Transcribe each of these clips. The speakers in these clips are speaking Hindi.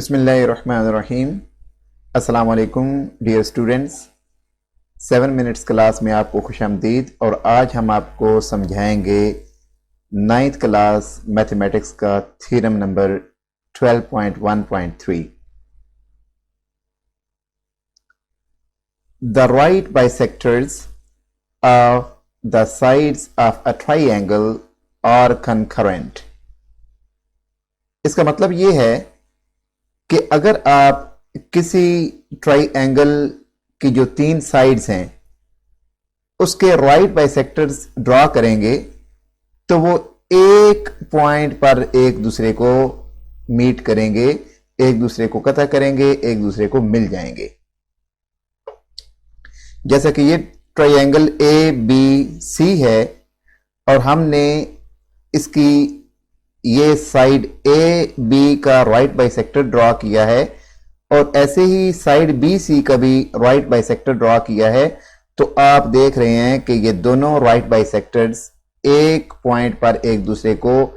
बिस्मिल्लाहिर्रहमानिर्रहीम। अस्सलाम वालेकुम डियर स्टूडेंट्स। 7 मिनट्स क्लास में आपको खुशामदीद। और आज हम आपको समझाएंगे 9th क्लास मैथमेटिक्स का theorem number 12.1.3। The right bisectors of the sides of a triangle are concurrent। इसका मतलब ये है कि अगर आप किसी ट्राइएंगल की जो 3 साइड्स हैं उसके राइट बाइसेक्टर्स ड्रॉ करेंगे तो वो एक पॉइंट पर एक दूसरे को मीट करेंगे, एक दूसरे को कतः करेंगे, एक दूसरे को मिल जाएंगे। जैसा कि ये ट्राइएंगल ए बी सी है और हमने इसकी ये साइड ए बी का राइट बाइसेक्टर ड्रॉ किया है और ऐसे ही साइड बी सी का भी राइट बाइसेक्टर ड्रॉ किया है। तो आप देख रहे हैं कि ये दोनों राइट बाइसेक्टर्स एक पॉइंट पर एक दूसरे को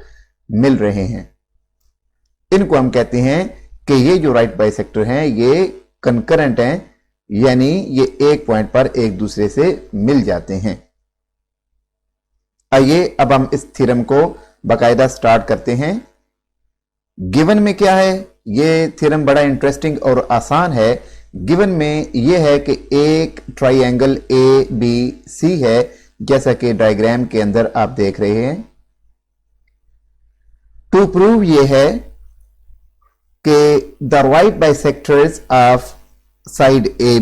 मिल रहे हैं। इनको हम कहते हैं कि ये जो राइट बाइसेक्टर हैं ये कंकरेंट हैं, यानी ये एक पॉइंट पर एक दूसरे से मिल जाते हैं। आइए अब हम इस थ्योरम को बाकायदा स्टार्ट करते हैं। गिवन में क्या है, ये थ्योरम बड़ा इंटरेस्टिंग और आसान है। गिवन में ये है कि एक ट्राइएंगल ए बी सी है, जैसा कि डायग्राम के अंदर आप देख रहे हैं। टू प्रूव ये है कि the right bisectors of side A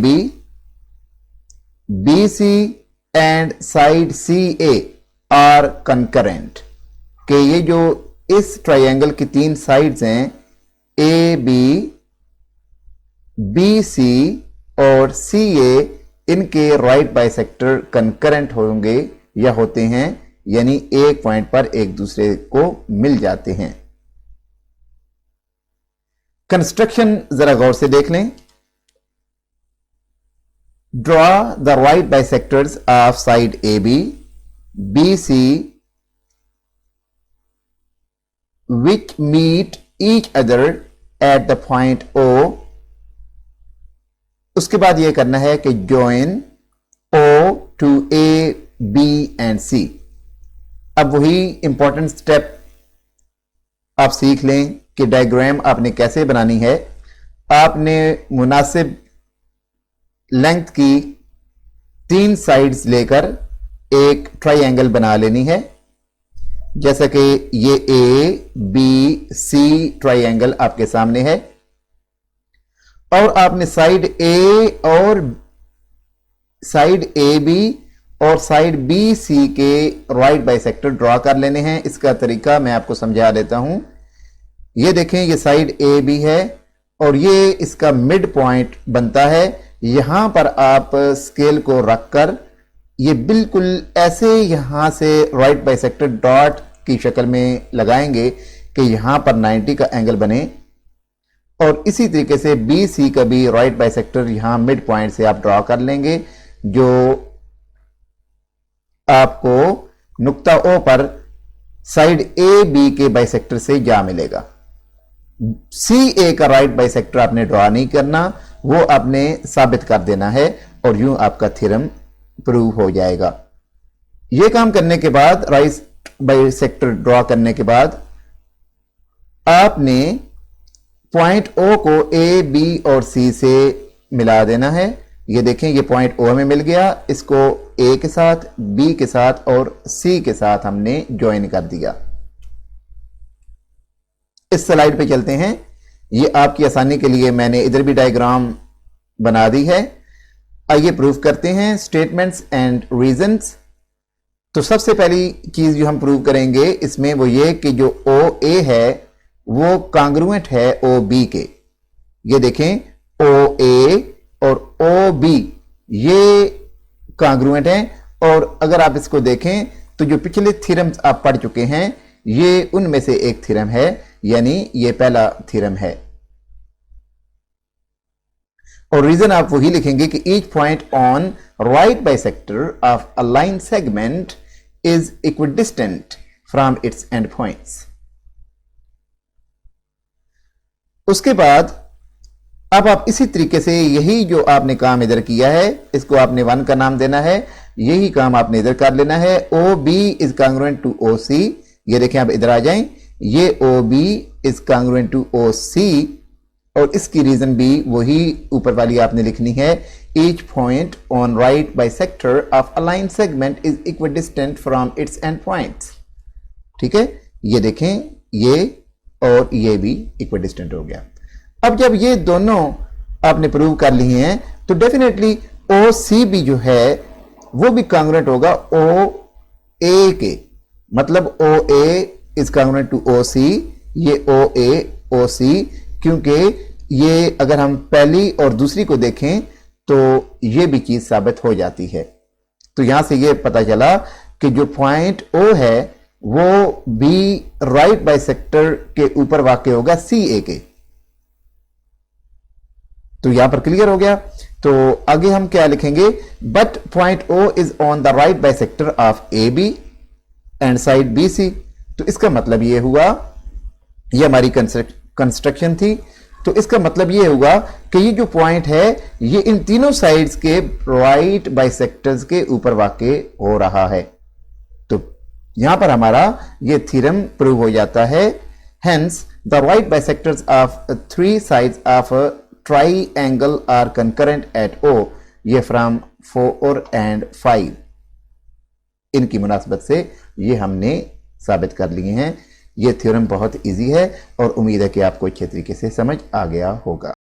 B C and side C A are concurrent, कि ये जो इस ट्राइएंगल की 3 साइड्स हैं ए बी सी और सी ए, इनके राइट बाइसेक्टर कंकरेंट होंगे या होते हैं, यानी एक पॉइंट पर एक दूसरे को मिल जाते हैं। कंस्ट्रक्शन जरा गौर से देख लें। Draw the right bisectors of side A B C which meet each other at the point O। उसके बाद यह करना है कि join O to A, B and C। अब वही इंपॉर्टेंट स्टेप आप सीख लें कि डायग्राम आपने कैसे बनानी है। आपने मुनासिब लेंथ की 3 साइड्स लेकर एक ट्राइएंगल बना लेनी है। जैसा कि ये ए बी सी ट्राइएंगल आपके सामने है और आपने साइड ए बी और साइड बी सी के राइट बाइसेक्टर ड्रॉ कर लेने हैं। इसका तरीका मैं आपको समझा देता हूं। ये देखें, ये साइड ए बी है और ये इसका मिड पॉइंट बनता है। यहां पर आप स्केल को रखकर ये बिल्कुल ऐसे यहां से राइट बाइसेक्टर डॉट की शक्ल में लगाएंगे कि यहां पर 90 का एंगल बने। और इसी तरीके से बी सी का भी राइट बाइसेक्टर यहां मिड पॉइंट से आप ड्रॉ कर लेंगे, जो आपको नुक्ता ओ पर साइड ए बी के बाइसेक्टर से जा मिलेगा। सी ए का राइट बाइसेक्टर आपने ड्रॉ नहीं करना, वो आपने साबित कर देना है और यूं आपका थ्योरम प्रूव हो जाएगा। यह काम करने के बाद, राइट बाइसेक्टर ड्रॉ करने के बाद, आपने पॉइंट ओ को ए बी और सी से मिला देना है। ये देखें, ये पॉइंट ओ में मिल गया, इसको ए के साथ, बी के साथ और सी के साथ हमने ज्वाइन कर दिया। इस स्लाइड पे चलते हैं। ये आपकी आसानी के लिए मैंने इधर भी डायग्राम बना दी है। आइए प्रूव करते हैं स्टेटमेंट्स एंड रीजंस। तो सबसे पहली चीज जो हम प्रूव करेंगे इसमें वो ये कि जो ओ ए है वो कांग्रुएंट है ओ बी के। ये देखें, ओ ए और ओ बी ये कांग्रुएंट हैं। और अगर आप इसको देखें तो जो पिछले थ्योरम्स आप पढ़ चुके हैं ये उनमें से एक थ्योरम है, यानी ये पहला थ्योरम है। और रीजन आप वही लिखेंगे कि each point on right bisector of a line segment is equidistant from its and points. उसके बाद अब आप इसी तरीके से यही जो आपने काम इधर किया है, इसको आपने 1 का नाम देना है, यही काम आपने इधर कर लेना है। O B is congruent to O C. ये देखें, आप इधर आ जाएं, ये O B is congruent to O C, और इसकी रीजन भी वही ऊपर वाली आपने लिखनी है। Each point on right bisector of a line segment is equidistant from its and points. ठीक है, ये देखें, ये और ये भी इक्विडिस्टेंट हो गया। अब जब ये दोनों आपने प्रूव कर लिए हैं तो डेफिनेटली ओ सी भी जो है वो भी कांग्रुएंट होगा ओ ए के, मतलब ओ ए is congruent to O C, ये ओ ए ओ सी, क्योंकि ये अगर हम पहली और दूसरी को देखें तो ये भी चीज साबित हो जाती है। तो यहां से ये पता चला कि जो पॉइंट ओ है वो बी राइट बाइसेक्टर के ऊपर वाक़ होगा सी ए के। तो यहां पर क्लियर हो गया। तो आगे हम क्या लिखेंगे, but point O is on the right bisector of A B and side B C. तो इसका मतलब ये हुआ, ये हमारी कंस्ट्रक्शन थी, तो इसका मतलब ये हुआ कि ये जो पॉइंट है ये इन तीनों साइड्स के राइट बाइसेक्टर्स के ऊपर वाक़ हो रहा है। तो यहां पर हमारा ये थ्योरम प्रूव हो जाता है। Hence the right bisectors of 3 sides of triangle are concurrent at O, ये फ्रॉम 4 एंड 5, इनकी मुनासबत से ये हमने साबित कर लिए हैं। ये थ्योरम बहुत इजी है और उम्मीद है कि आपको अच्छे तरीके से समझ आ गया होगा।